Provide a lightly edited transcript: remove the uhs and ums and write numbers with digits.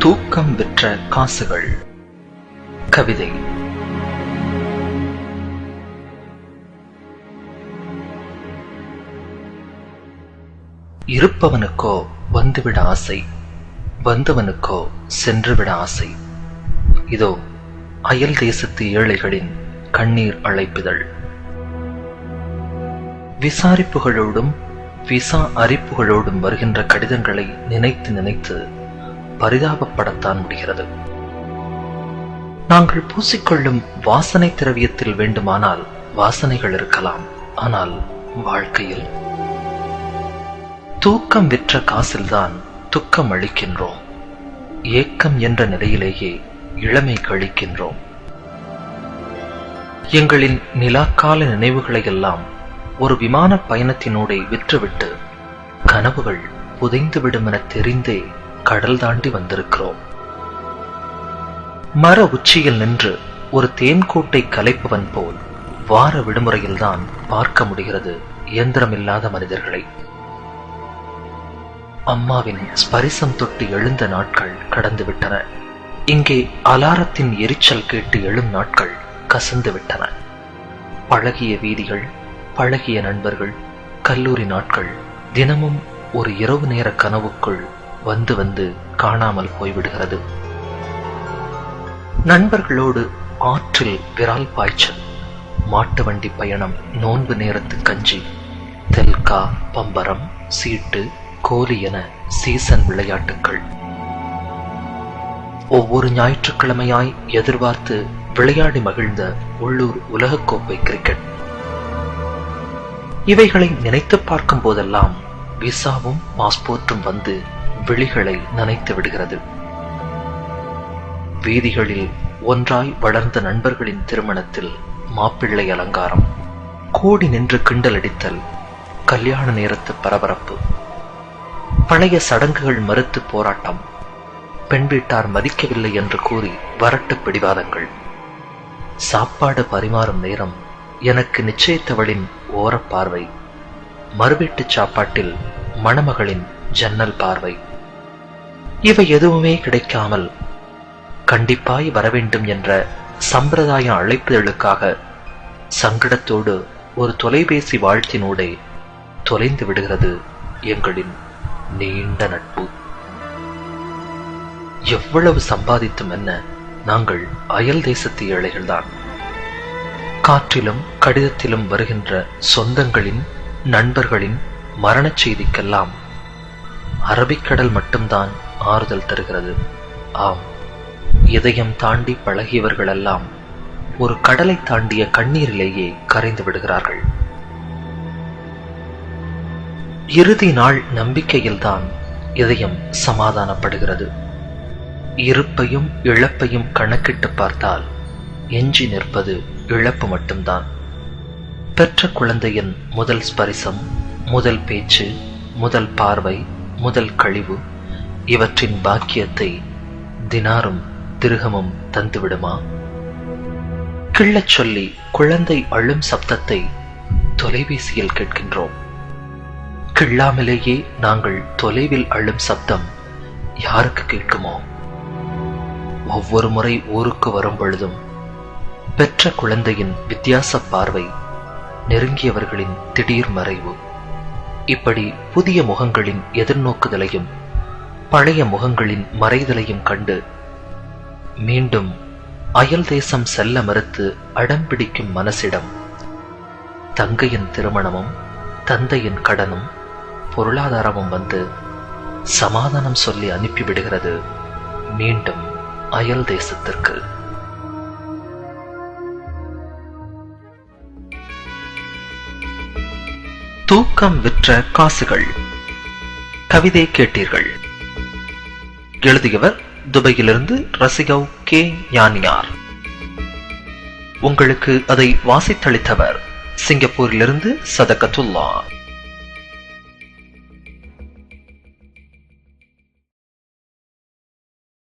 தூக்கம் விற்ற காசுகள். கவிதை. இருப்பவனுக்கோ வந்துவிட ஆசை, வந்தவனுக்கோ சென்றுவிட ஆசை. இதோ அயல் தேசத்து ஏழைகளின் கண்ணீர் அழைப்புதல். விசாரிப்புகளோடும் விசா அரிப்புகளோடும் வருகின்ற கடிதங்களை நினைத்து நினைத்து பரிதாபப்படத்தான் முடிகிறது. நாங்கள் பூசிக்கொள்ளும் வாசனை திரவியத்தில் வேண்டுமானால் வாசனைகள் இருக்கலாம், ஆனால் வாழ்க்கையில் தூக்கம் விற்ற காசில்தான் துக்கம் அளிக்கின்றோம். ஏக்கம் என்ற நிலையிலேயே இளமை கழிக்கின்றோம். எங்களின் நிலாக்கால நினைவுகளை எல்லாம் ஒரு விமான பயணத்தினூடே விற்றுவிட்டு கனவுகள் புதைந்துவிடும் என தெரிந்தே கடல் தாண்டி வந்திருக்கிறோம். மர உச்சியில் நின்று ஒரு தேன்கூட்டை கலைப்பவன் போல் வார விடுமுறையில்தான் பார்க்க முடிகிறது இயந்திரமில்லாத மனிதர்களை. அம்மாவின் ஸ்பரிசம் தொட்டு எழுந்த நாட்கள் கடந்து விட்டன. இங்கே அலாரத்தின் எரிச்சல் கேட்டு எழும் நாட்கள் கசந்து விட்டன. பழகிய வீதிகள், பழகிய நண்பர்கள், கல்லூரி நாட்கள் தினமும் ஒரு இரவு நேர கனவுக்குள் வந்து வந்து காணாமல் போய்விடுகிறது. நண்பர்களோடு ஆற்றில் விரால் பாய்ச்சல், மாட்டு வண்டி பயணம், நோன்பு நேரத்து கஞ்சி, தெல்கா, பம்பரம், சீட்டு, கோலி என சீசன் விளையாட்டுக்கள். ஒவ்வொரு ஞாயிற்றுக்கிழமையாய் எதிர்பார்த்து விளையாடி மகிழ்ந்த உள்ளூர் உலகக்கோப்பை கிரிக்கெட். இவைகளை நினைத்து பார்க்கும் போதெல்லாம் விசாவும் பாஸ்போர்ட்டும் வந்து விழிகளை நனைத்து விடுகிறது. வீதிகளில் ஒன்றாய் வளர்ந்த நண்பர்களின் திருமணத்தில் மாப்பிள்ளை அலங்காரம், கூடி நின்று கிண்டல் அடித்தல், கல்யாண நேரத்து பரபரப்பு, பழைய சடங்குகள் மறுத்து போராட்டம், பெண் வீட்டார் மதிக்கவில்லை என்று கூறி வரட்டு பிடிவாதங்கள், சாப்பாடு பரிமாறும் நேரம் எனக்கு நிச்சயித்தவளின் ஓரப்பார்வை, மறுவீட்டு சாப்பாட்டில் மணமகளின் ஜன்னல் பார்வை. இவை எதுவுமே கிடைக்காமல் கண்டிப்பாய் வரவேண்டும் என்ற சம்பிரதாய அழைப்புதலுக்காக சங்கடத்தோடு ஒரு தொலைபேசி வாழ்த்தினூடே தொலைந்து விடுகிறது எங்களின் நீண்ட நட்பு. எவ்வளவு சம்பாதித்தும் என்ன, நாங்கள் அயல் தேசத்து ஏழைகள்தான். காற்றிலும் கடிதத்திலும் வருகின்ற சொந்தங்களின், நண்பர்களின் மரணச் செய்திக்கெல்லாம் அரபிக்கடல் மட்டும்தான் ஆறுதல் தருகிறது. ஆம், இதயம் தாண்டி பழகியவர்களெல்லாம் ஒரு கடலை தாண்டிய கண்ணீரிலேயே கரைந்து விடுகிறார்கள். இறுதி நாள் நம்பிக்கையில்தான் இதயம் சமாதானப்படுகிறது. இருப்பையும் இழப்பையும் கணக்கிட்டு பார்த்தால் எஞ்சி நிற்பது இழப்பு மட்டும்தான். பெற்ற குழந்தையின் முதல் ஸ்பரிசம், முதல் பேச்சு, முதல் பார்வை, முதல் கழிவு, இவற்றின் பாக்கியத்தை தினாரும் திருகமும் தந்துவிடுமா? கிள்ளச் சொல்லி குழந்தை அழும் சப்தத்தை தொலைபேசியில் கேட்கின்றோம். கிள்ளாமலேயே நாங்கள் தொலைவில் அழும் சப்தம் யாருக்கு கேட்குமோ? ஒவ்வொரு முறை ஊருக்கு வரும் பொழுதும் பெற்ற குழந்தையின் வித்தியாச பார்வை, நெருங்கியவர்களின் திடீர் மறைவு, இப்படி புதிய முகங்களின் எதிர்நோக்குதலையும் பழைய முகங்களின் மறைதலையும் கண்டு மீண்டும் அயல் தேசம் செல்ல மறுத்து அடம்பிடிக்கும் மனசிடம் தங்கையின் திருமணமும் தந்தையின் கடனும் பொருளாதாரமும் வந்து சமாதானம் சொல்லி அனுப்பிவிடுகிறது மீண்டும் அயல் தேசத்திற்கு. தூக்கம் விற்ற காசுகள். கவிதை கேட்டீர்கள். எழுதியவர் துபாயிலிருந்து ரசிகவ் கே ஞானியார். உங்களுக்கு அதை வாசித்தளித்தவர் சிங்கப்பூரிலிருந்து சதகத்துல்லா.